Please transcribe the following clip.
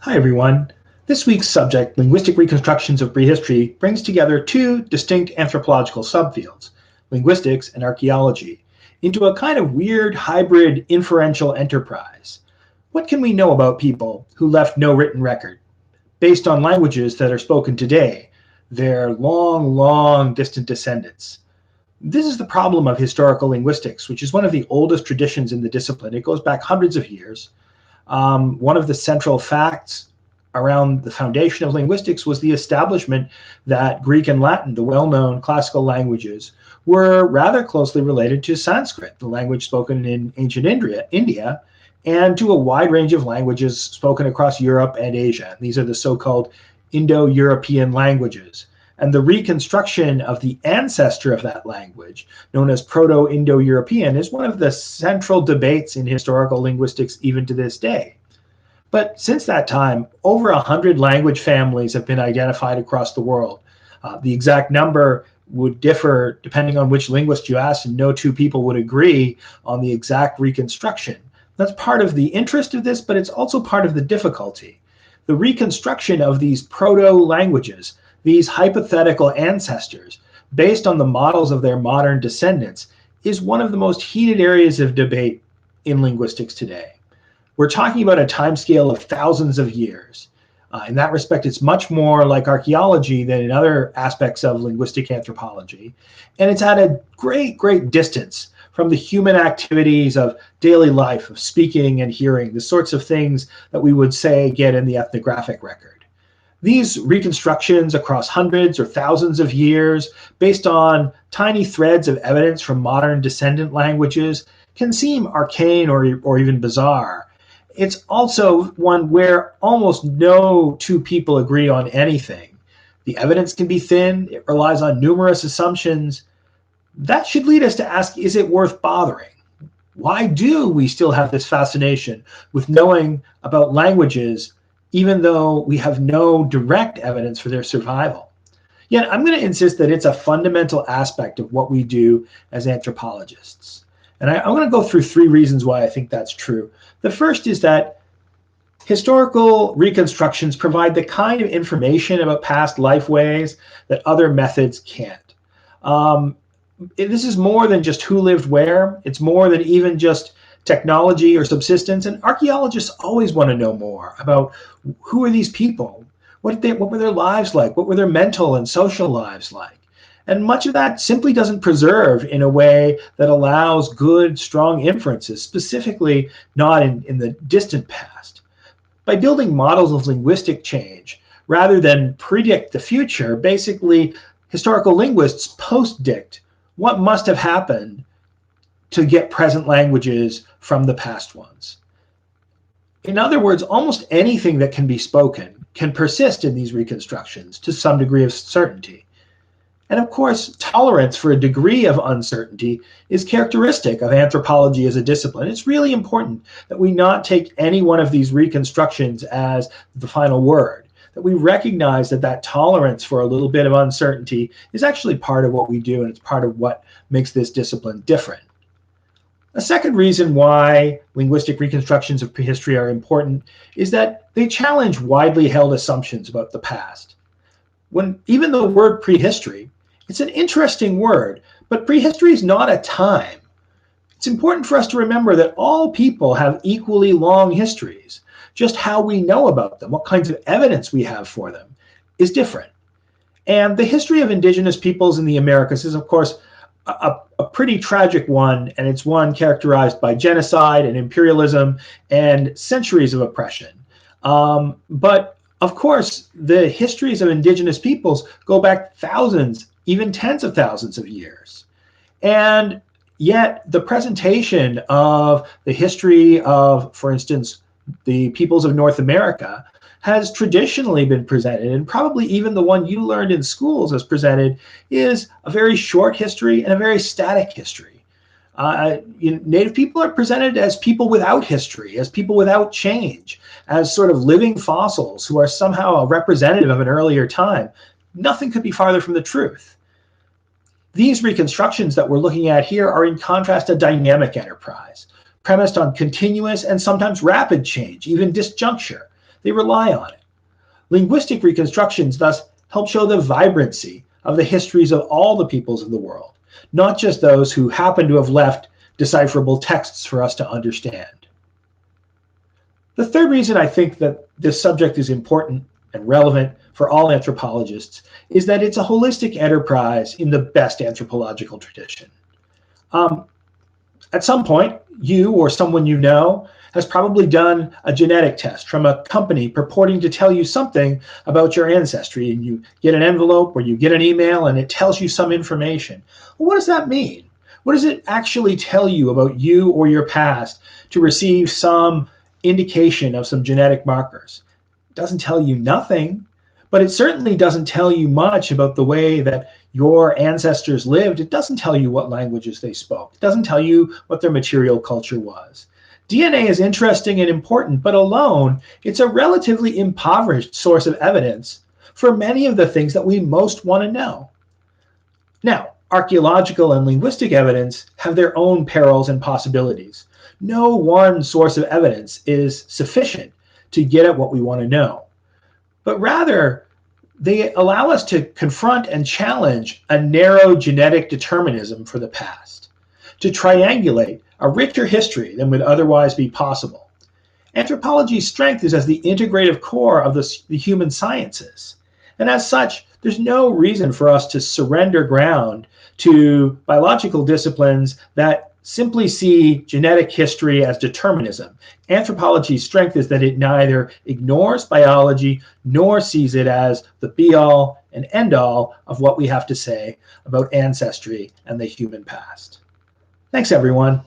Hi, everyone. This week's subject, Linguistic Reconstructions of Prehistory, brings together two distinct anthropological subfields, linguistics and archaeology, into a kind of weird hybrid inferential enterprise. What can we know about people who left no written record, based on languages that are spoken today, their long, long distant descendants? This is the problem of historical linguistics, which is one of the oldest traditions in the discipline. It goes back hundreds of years. One of the central facts around the foundation of linguistics was the establishment that Greek and Latin, the well-known classical languages, were rather closely related to Sanskrit, the language spoken in ancient India, and to a wide range of languages spoken across Europe and Asia. These are the so-called Indo-European languages. And the reconstruction of the ancestor of that language, known as Proto-Indo-European, is one of the central debates in historical linguistics even to this day. But since that time, over 100 language families have been identified across the world. The exact number would differ depending on which linguist you ask, and no two people would agree on the exact reconstruction. That's part of the interest of this, but it's also part of the difficulty. The reconstruction of these proto-languages, these hypothetical ancestors, based on the models of their modern descendants, is one of the most heated areas of debate in linguistics today. We're talking about a timescale of thousands of years. In that respect, it's much more like archaeology than in other aspects of linguistic anthropology. And it's at a great, great distance from the human activities of daily life, of speaking and hearing, the sorts of things that we would say get in the ethnographic record. These reconstructions across hundreds or thousands of years, based on tiny threads of evidence from modern descendant languages, can seem arcane or even bizarre. It's also one where almost no two people agree on anything. The evidence can be thin, it relies on numerous assumptions. That should lead us to ask, is it worth bothering? Why do we still have this fascination with knowing about languages, even though we have no direct evidence for their survival? Yet I'm going to insist that it's a fundamental aspect of what we do as anthropologists. And I'm going to go through three reasons why I think that's true. The first is that historical reconstructions provide the kind of information about past lifeways that other methods can't. This is more than just who lived where. It's more than even just technology or subsistence. And archaeologists always want to know more about who are these people? What were their lives like? What were their mental and social lives like? And much of that simply doesn't preserve in a way that allows good, strong inferences, specifically not in the distant past. By building models of linguistic change, rather than predict the future, basically historical linguists post-dict what must have happened to get present languages from the past ones. In other words, almost anything that can be spoken can persist in these reconstructions to some degree of certainty. And of course, tolerance for a degree of uncertainty is characteristic of anthropology as a discipline. It's really important that we not take any one of these reconstructions as the final word, that we recognize that that tolerance for a little bit of uncertainty is actually part of what we do, and it's part of what makes this discipline different. A second reason why linguistic reconstructions of prehistory are important is that they challenge widely held assumptions about the past. When even the word prehistory, it's an interesting word, but prehistory is not a time. It's important for us to remember that all people have equally long histories. Just how we know about them, what kinds of evidence we have for them, is different. And the history of indigenous peoples in the Americas is, of course, a pretty tragic one, and it's one characterized by genocide and imperialism and centuries of oppression. But of course, the histories of indigenous peoples go back thousands, even tens of thousands of years. And yet the presentation of the history of, for instance, the peoples of North America has traditionally been presented, and probably even the one you learned in schools as presented, is a very short history and a very static history. Native people are presented as people without history, as people without change, as sort of living fossils who are somehow a representative of an earlier time. Nothing could be farther from the truth. These reconstructions that we're looking at here are, in contrast, a dynamic enterprise, premised on continuous and sometimes rapid change, even disjuncture. they rely on it. Linguistic reconstructions thus help show the vibrancy of the histories of all the peoples of the world, not just those who happen to have left decipherable texts for us to understand. The third reason I think that this subject is important and relevant for all anthropologists is that it's a holistic enterprise in the best anthropological tradition. At some point, you or someone you know has probably done a genetic test from a company purporting to tell you something about your ancestry, and you get an envelope or you get an email and it tells you some information. Well, what does that mean? What does it actually tell you about you or your past to receive some indication of some genetic markers? It doesn't tell you nothing, but it certainly doesn't tell you much about the way that your ancestors lived. It doesn't tell you what languages they spoke. It doesn't tell you what their material culture was. DNA is interesting and important, but alone, it's a relatively impoverished source of evidence for many of the things that we most want to know. Now, archaeological and linguistic evidence have their own perils and possibilities. No one source of evidence is sufficient to get at what we want to know, but rather they allow us to confront and challenge a narrow genetic determinism for the past, to triangulate a richer history than would otherwise be possible. Anthropology's strength is as the integrative core of the human sciences, and as such, there's no reason for us to surrender ground to biological disciplines that simply see genetic history as determinism. Anthropology's strength is that it neither ignores biology nor sees it as the be-all and end-all of what we have to say about ancestry and the human past. Thanks, everyone.